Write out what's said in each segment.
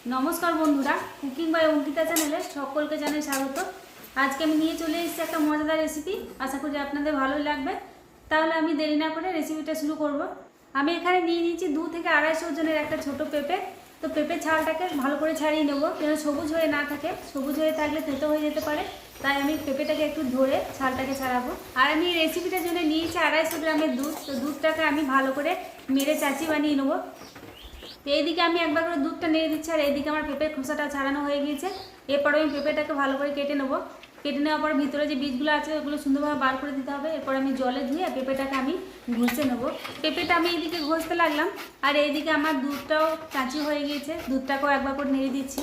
नमस्कार बंधुरा cooking by Ankita चैनेले सकलके Janai स्वागत। आज के निये चले एसेछि एकटा मजादार रेसिपि। आशा करी आपनादेर भालो लागबे। ताहले आमी देरी ना करे रेसिपिटा शुरू करब। आमी एखाने निये निয়েছি 2 থেকে 250 জনের একটা ছোট পেঁপে। তো পেঁপে ছালটাকে ভালো করে ছাড়িয়ে নেব, যেন সবুজ হয়ে না থাকে। সবুজ হয়ে থাকলে তেতো হয়ে যেতে পারে, তাই আমি পেঁপেটাকে একটু ধরে ছালটাকে ছাড়াবো। আর আমি এই রেসিপিটার জন্য নিয়েছি 250 গ্রামের দুধ। তো দুধটাকে আমি ভালো করে মেরে চাচি বানিয়ে নেব। তো এইদিকে আমি একবার করে দুধটা নেড়ে দিচ্ছি, আর এইদিকে আমার পেঁপের খোসাটা ছাড়ানো হয়ে গিয়েছে। এরপর আমি পেঁপেটাকে ভালো করে কেটে নেব। কেটে নেওয়ার পর ভিতরে যে বীজগুলো আছে ওগুলো সুন্দরভাবে বার করে দিতে হবে। এরপর আমি জলে ধুয়ে পেঁপেটাকে আমি ঘষে নেব। পেঁপেটা আমি এইদিকে ঘষতে লাগলাম, আর এইদিকে আমার দুধটাও কাঁচি হয়ে গিয়েছে। দুধটাকেও একবার করে নেড়ে দিচ্ছি।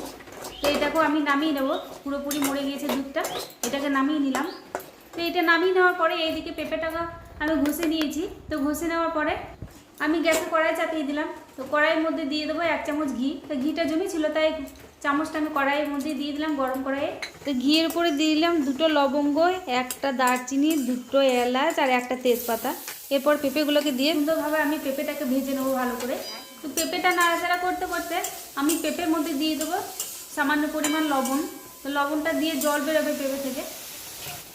তো এটাকেও আমি নামিয়ে নেব। পুরোপুরি মরে গিয়েছে দুধটা, এটাকে নামিয়ে নিলাম। তো এটা নামিয়ে নেওয়ার পরে এইদিকে পেঁপেটাকে আমি ঘষে নিয়েছি। তো ঘষে নেওয়ার পরে আমি গ্যাসে কড়াই চাপিয়ে দিলাম। তো কড়াইয়ের মধ্যে দিয়ে দেবো 1 চামচ ঘি। তো ঘিটা জমে ছিল, তাই চামচটা আমি কড়াইয়ের মধ্যে দিয়ে দিলাম গরম কড়াইয়ে। তো ঘিয়ের উপরে দিয়ে দিলাম 2টো লবঙ্গ, 1টা দারচিনি, 2টো এলাচ আর 1টা তেজপাতা। এরপর পেঁপেগুলোকে দিয়ে সুন্দরভাবে আমি পেঁপেটাকে ভেজে নেবো ভালো করে। তো পেঁপেটা নাড়াচাড়া করতে করতে আমি পেঁপের মধ্যে দিয়ে দেবো সামান্য পরিমাণ লবণ। তো লবণটা দিয়ে জল বেরোবে পেঁপে থেকে।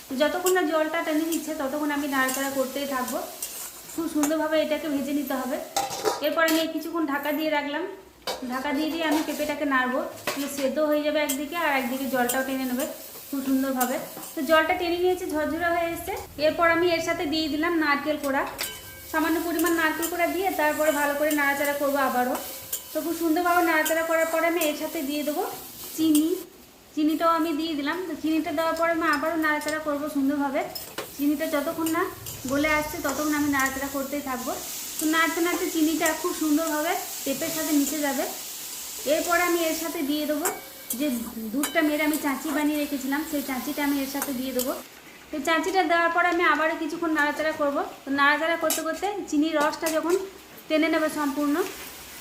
তো যতক্ষণ না জলটা টেনে নিচ্ছে ততক্ষণ আমি নাড়াচাড়া করতেই থাকবো। খুব সুন্দরভাবে এটাকে ভেজে নিতে হবে। এরপর আমি কিছুক্ষণ ঢাকা দিয়ে রাখলাম। ঢাকা দিয়ে দিয়ে আমি পেঁপেটাকে নাড়বো। সেদ্ধ হয়ে যাবে একদিকে, আর একদিকে জলটাও টেনে নেবে খুব সুন্দরভাবে। তো জলটা টেনে নিয়েছে, ঝরঝরা হয়ে এসছে। এরপর আমি এর সাথে দিয়ে দিলাম নারকেল কোড়া। সামান্য পরিমাণ নারকেল কোড়া দিয়ে তারপরে ভালো করে নাড়াচাড়া করবো আবারও। তো খুব সুন্দরভাবে নাড়াচাড়া করার পরে আমি এর সাথে দিয়ে দেবো চিনি। চিনিটাও আমি দিয়ে দিলাম। তো চিনিটা দেওয়ার পরে আমি আবারও নাড়াচাড়া করবো সুন্দরভাবে। চিনিটা যতক্ষণ না গলে আসছে ততক্ষণ আমি নাড়াচাড়া করতেই থাকবো। তো নাড়তে নাড়তে চিনিটা খুব সুন্দরভাবে পেঁপের সাথে মিশে যাবে। এরপরে আমি এর সাথে দিয়ে দেবো যে দুধটা মেরে আমি চাঁচি বানিয়ে রেখেছিলাম, সেই চাঁচিটা আমি এর সাথে দিয়ে দেবো। তো চাঁচিটা দেওয়ার পরে আমি আবারও কিছুক্ষণ নাড়াচাড়া করবো। তো নাড়াচাড়া করতে করতে চিনির রসটা যখন টেনে নেবে সম্পূর্ণ,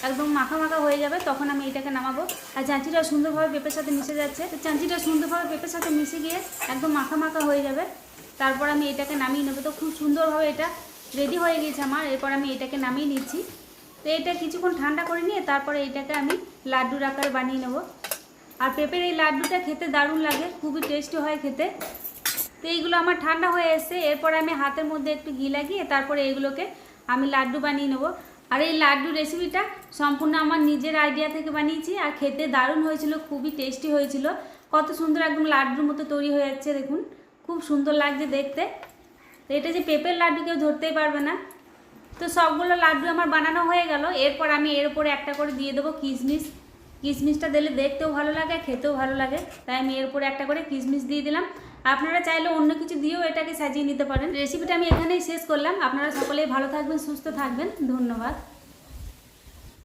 একদম মাখা মাখা হয়ে যাবে, তখন আমি এটাকে নামাবো। আর চাঁচিটা সুন্দরভাবে পেঁপের সাথে মিশে যাচ্ছে। তো চাঁচিটা সুন্দরভাবে পেঁপের সাথে মিশে গিয়ে একদম মাখা মাখা হয়ে যাবে। তারপর আমি এটাকে নামিয়ে নেবো। তো খুব সুন্দরভাবে এটা রেডি হয়ে গেছে আমার। এরপর আমি এটাকে নামিয়ে নিচ্ছি। তো এটা কিছুক্ষণ ঠান্ডা করে নিয়ে তারপরে এটাকে আমি লাড্ডুর আকারে বানিয়ে নেব। আর পেঁপের এই লাড্ডুটা খেতে দারুণ লাগে, খুবই টেস্টি হয় খেতে। তো এইগুলো আমার ঠান্ডা হয়ে এসছে। এরপর আমি হাতের মধ্যে একটু ঘি লাগিয়ে তারপরে এইগুলোকে আমি লাড্ডু বানিয়ে নেব। আর এই লাড্ডু রেসিপিটা সম্পূর্ণ আমার নিজের আইডিয়া থেকে বানিয়েছি, আর খেতে দারুণ হয়েছিল, খুবই টেস্টি হয়েছিল। কত সুন্দর একদম লাড্ডুর মতো তৈরি হয়ে যাচ্ছে, দেখুন খুব সুন্দর লাগছে দেখতে। তো এটা যে পেঁপের লাড্ডু কেউ ধরতেই পারবে না। তো সবগুলো লাড্ডু আমার বানানো হয়ে গেল। এরপর আমি এর উপরে একটা করে দিয়ে দেবো কিশমিশ। কিশমিশটা দিলে দেখতেও ভালো লাগে, খেতেও ভালো লাগে, তাই আমি এর উপরে একটা করে কিশমিশ দিয়ে দিলাম। আপনারা চাইলে অন্য কিছু দিয়েও এটাকে সাজিয়ে নিতে পারেন। রেসিপিটা আমি এখানেই শেষ করলাম। আপনারা সকলেই ভালো থাকবেন, সুস্থ থাকবেন। ধন্যবাদ।